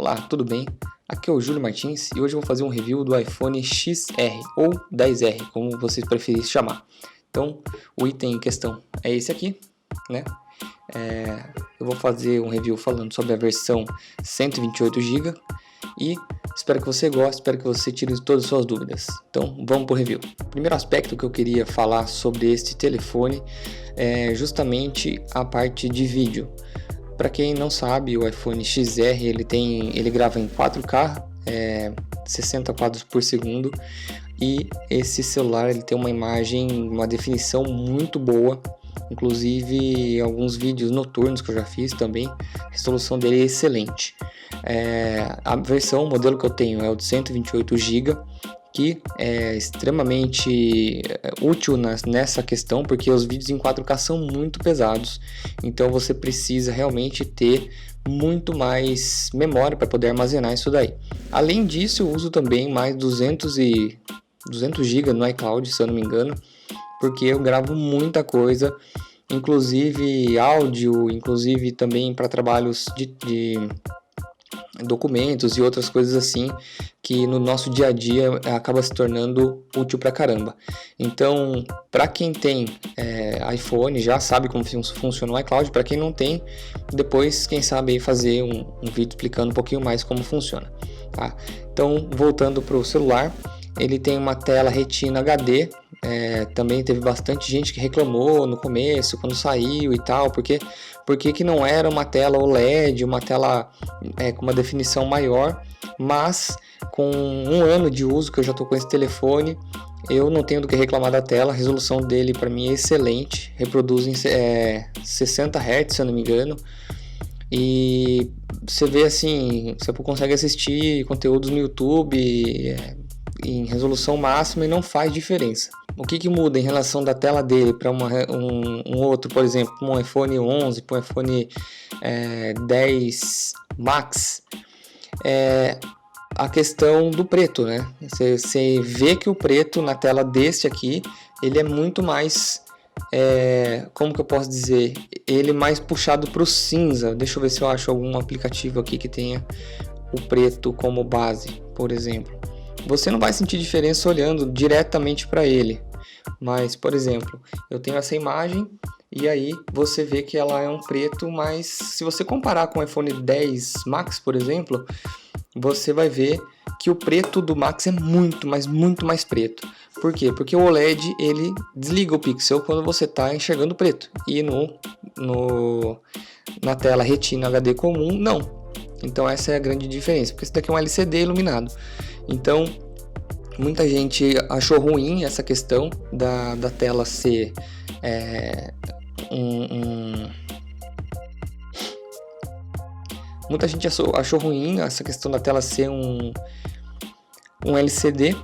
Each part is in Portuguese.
Olá, tudo bem? Aqui é o Júlio Martins e hoje eu vou fazer um review do iPhone XR ou 10R, como vocês preferirem chamar. Então, o item em questão é esse aqui, né? Eu vou fazer um review falando sobre a versão 128 GB e espero que você goste, espero que você tire todas as suas dúvidas. Então, vamos para o review. O primeiro aspecto que eu queria falar sobre este telefone é justamente a parte de vídeo. Para quem não sabe, o iPhone XR ele grava em 4K, 60 quadros por segundo, e esse celular ele tem uma definição muito boa. Inclusive alguns vídeos noturnos que eu já fiz também, a resolução dele é excelente. O modelo que eu tenho é o de 128 GB, que é extremamente útil nessa questão, porque os vídeos em 4K são muito pesados, então você precisa realmente ter muito mais memória para poder armazenar isso daí. Além disso, eu uso também mais 200 GB no iCloud, se eu não me engano, porque eu gravo muita coisa, inclusive áudio, inclusive também para trabalhos de documentos e outras coisas assim, que no nosso dia a dia acaba se tornando útil pra caramba. Então, para quem tem iPhone já sabe como funciona o iCloud. Para quem não tem, depois quem sabe fazer um vídeo explicando um pouquinho mais como funciona, tá? Então, voltando para o celular, ele tem uma tela Retina HD. Também teve bastante gente que reclamou no começo, quando saiu e tal, porque que não era uma tela OLED, uma tela com uma definição maior. Mas com um ano de uso que eu já estou com esse telefone, eu não tenho do que reclamar da tela. A resolução dele para mim é excelente, reproduz em 60 Hz, se eu não me engano, e você vê assim, você consegue assistir conteúdos no YouTube em resolução máxima e não faz diferença. O que muda em relação da tela dele para um outro, por exemplo, um iPhone 11, para um iPhone 10 Max, é a questão do preto, né? Você vê que o preto na tela deste aqui, ele é muito mais, como que eu posso dizer, ele mais puxado para o cinza. Deixa eu ver se eu acho algum aplicativo aqui que tenha o preto como base, por exemplo. Você não vai sentir diferença olhando diretamente para ele, mas, por exemplo, eu tenho essa imagem e aí você vê que ela é um preto, mas se você comparar com o iPhone 10 Max, por exemplo, você vai ver que o preto do Max é muito mais preto. Por quê? Porque o OLED ele desliga o pixel quando você está enxergando preto, e na tela Retina HD comum não. Então essa é a grande diferença, porque esse daqui é um LCD iluminado. Então muita gente achou ruim essa questão da tela ser muita gente achou ruim essa questão da tela ser um LCD,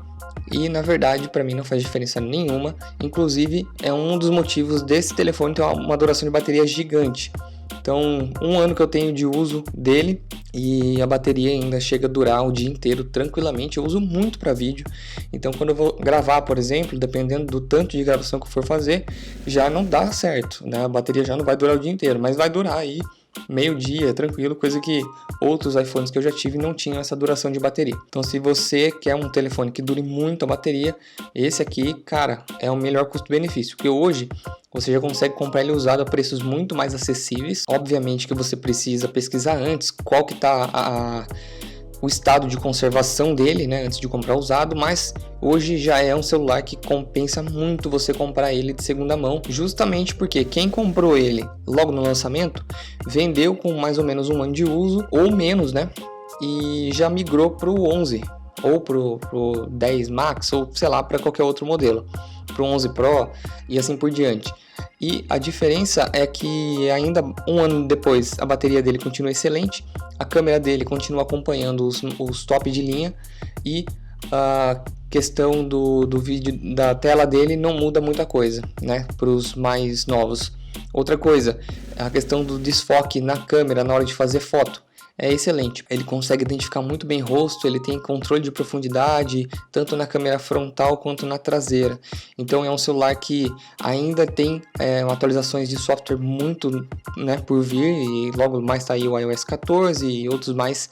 e na verdade para mim não faz diferença nenhuma. Inclusive é um dos motivos desse telefone ter uma duração de bateria gigante. Então, um ano que eu tenho de uso dele e a bateria ainda chega a durar o dia inteiro tranquilamente. Eu uso muito para vídeo, então quando eu vou gravar, por exemplo, dependendo do tanto de gravação que eu for fazer, já não dá certo, né? A bateria já não vai durar o dia inteiro, mas vai durar aí meio-dia, tranquilo, coisa que outros iPhones que eu já tive não tinham essa duração de bateria. Então, se você quer um telefone que dure muito a bateria, esse aqui, cara, é o melhor custo-benefício, porque hoje você já consegue comprar ele usado a preços muito mais acessíveis. Obviamente que você precisa pesquisar antes qual que tá o estado de conservação dele, né, antes de comprar usado, mas hoje já é um celular que compensa muito você comprar ele de segunda mão, justamente porque quem comprou ele logo no lançamento vendeu com mais ou menos um ano de uso ou menos, né, e já migrou para o 11 ou pro 10 Max, ou sei lá, para qualquer outro modelo, pro 11 Pro e assim por diante. E a diferença é que ainda um ano depois a bateria dele continua excelente, a câmera dele continua acompanhando os top de linha, e a questão do vídeo da tela dele não muda muita coisa, né, para os mais novos. Outra coisa, a questão do desfoque na câmera na hora de fazer foto é excelente. Ele consegue identificar muito bem rosto, ele tem controle de profundidade, tanto na câmera frontal quanto na traseira. Então é um celular que ainda tem atualizações de software muito, né, por vir, e logo mais está aí o iOS 14 e outros mais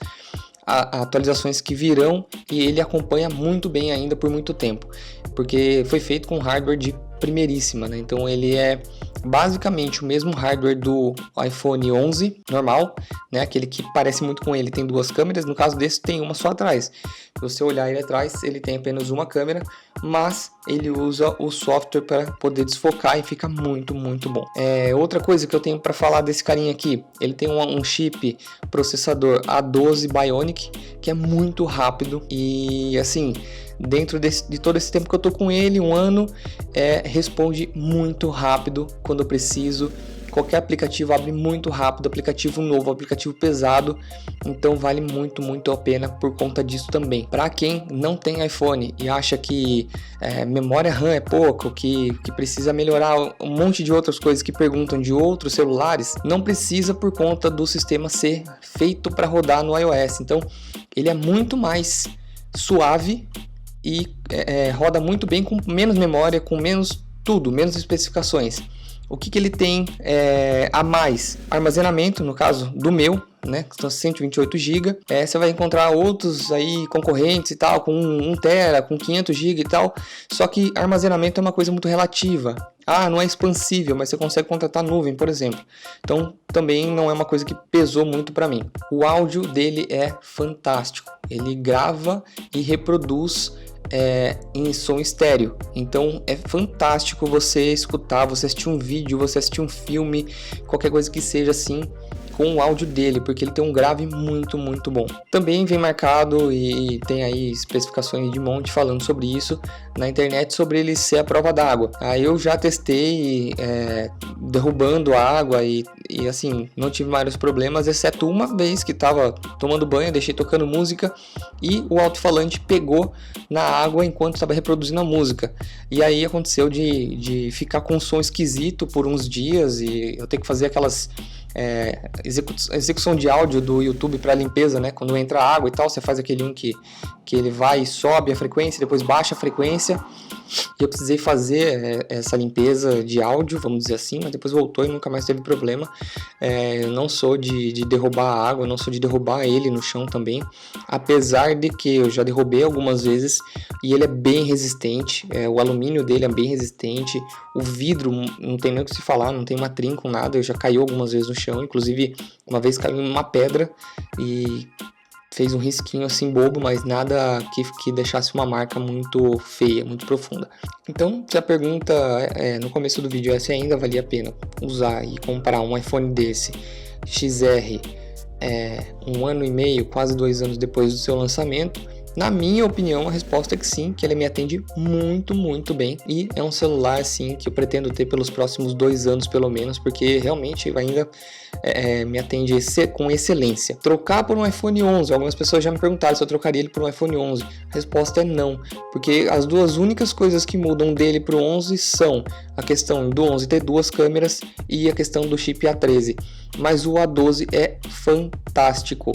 atualizações que virão, e ele acompanha muito bem ainda por muito tempo, porque foi feito com hardware de primeiríssima, né? Então ele é basicamente o mesmo hardware do iPhone 11 normal, né? Aquele que parece muito com ele, tem duas câmeras, no caso desse tem uma só atrás. Se você olhar ele atrás, ele tem apenas uma câmera, mas ele usa o software para poder desfocar e fica muito, muito bom. Outra coisa que eu tenho para falar desse carinha aqui, ele tem um chip processador A12 Bionic, que é muito rápido e assim, dentro de todo esse tempo que eu tô com ele, um ano, responde muito rápido quando eu preciso. Qualquer aplicativo abre muito rápido, aplicativo novo, aplicativo pesado, então vale muito, muito a pena por conta disso também. Para quem não tem iPhone e acha que memória RAM é pouco, que precisa melhorar um monte de outras coisas que perguntam de outros celulares, não precisa por conta do sistema ser feito para rodar no iOS. Então ele é muito mais suave e roda muito bem com menos memória, com menos tudo, menos especificações. O que ele tem a mais? Armazenamento, no caso do meu, né, que são 128 GB. Você vai encontrar outros aí concorrentes e tal, com 1 TB, com 500 GB e tal. Só que armazenamento é uma coisa muito relativa. Não é expansível, mas você consegue contratar nuvem, por exemplo. Então, também não é uma coisa que pesou muito para mim. O áudio dele é fantástico. Ele grava e reproduz em som estéreo, então é fantástico você escutar, você assistir um vídeo, você assistir um filme, qualquer coisa que seja assim, com o áudio dele, porque ele tem um grave muito, muito bom. Também vem marcado e tem aí especificações de monte falando sobre isso na internet, sobre ele ser a prova d'água. Aí eu já testei derrubando a água e assim, não tive vários problemas, exceto uma vez que estava tomando banho, deixei tocando música e o alto-falante pegou na água enquanto estava reproduzindo a música. E aí aconteceu de ficar com um som esquisito por uns dias e eu ter que fazer aquelas execução de áudio do YouTube para limpeza, né? Quando entra água e tal, você faz aquele que ele vai e sobe a frequência, depois baixa a frequência. E eu precisei fazer essa limpeza de áudio, vamos dizer assim, mas depois voltou e nunca mais teve problema. Eu não sou de derrubar a água, eu não sou de derrubar ele no chão também, apesar de que eu já derrubei algumas vezes e ele é bem resistente, o alumínio dele é bem resistente, o vidro não tem nem o que se falar, não tem matrim com nada, eu já caiu algumas vezes no chão, inclusive uma vez caiu uma pedra e fez um risquinho assim bobo, mas nada que deixasse uma marca muito feia, muito profunda. Então, se a pergunta no começo do vídeo é se ainda valia a pena usar e comprar um iPhone desse XR 1 ano e meio, quase 2 anos depois do seu lançamento, na minha opinião, a resposta é que sim, que ele me atende muito, muito bem. E é um celular, assim, que eu pretendo ter pelos próximos 2 anos, pelo menos, porque realmente ainda me atende com excelência. Trocar por um iPhone 11, algumas pessoas já me perguntaram se eu trocaria ele por um iPhone 11. A resposta é não, porque as duas únicas coisas que mudam dele para o 11 são a questão do 11 ter 2 câmeras e a questão do chip A13. Mas o A12 é fantástico.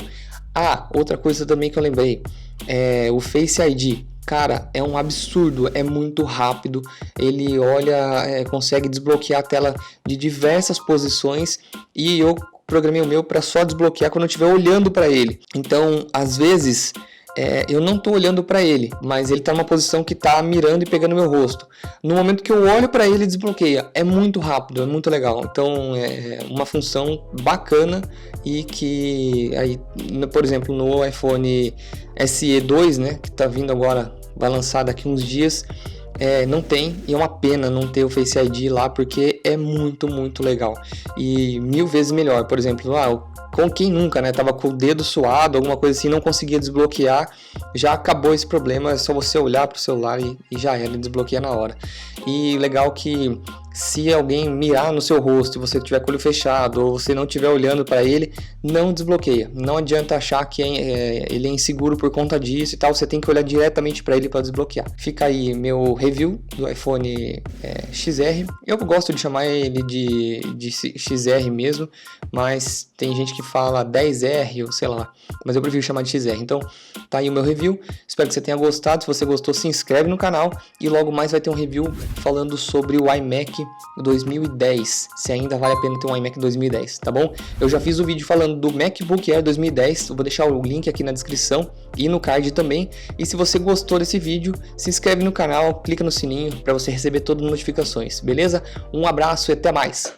Outra coisa também que eu lembrei, o Face ID, cara, é um absurdo, é muito rápido, ele consegue desbloquear a tela de diversas posições e eu programei o meu para só desbloquear quando eu estiver olhando para ele. Então, às vezes, eu não estou olhando para ele, mas ele está numa posição que está mirando e pegando meu rosto. No momento que eu olho para ele, desbloqueia. É muito rápido, é muito legal. Então é uma função bacana e que, aí, por exemplo, no iPhone SE 2, né, que está vindo agora, vai lançar daqui uns dias, não tem, e é uma pena não ter o Face ID lá, porque é muito, muito legal. E 1000 vezes melhor. Por exemplo, com quem nunca, né? Tava com o dedo suado, alguma coisa assim, não conseguia desbloquear, já acabou esse problema, é só você olhar pro celular e já era, desbloqueia na hora. E legal que se alguém mirar no seu rosto e você tiver com o olho fechado ou você não estiver olhando para ele, não desbloqueia. Não adianta achar que ele é inseguro por conta disso e tal, você tem que olhar diretamente para ele para desbloquear. Fica aí meu review do iPhone XR. Eu gosto de chamar ele de XR mesmo, mas tem gente que fala 10R ou sei lá, mas eu prefiro chamar de XR. Então tá aí o meu review, espero que você tenha gostado. Se você gostou, se inscreve no canal e logo mais vai ter um review falando sobre o iMac 2010, se ainda vale a pena ter um iMac 2010, tá bom? Eu já fiz o vídeo falando do MacBook Air 2010, eu vou deixar o link aqui na descrição e no card também. E se você gostou desse vídeo, se inscreve no canal, clica no sininho para você receber todas as notificações, beleza? Um abraço e até mais!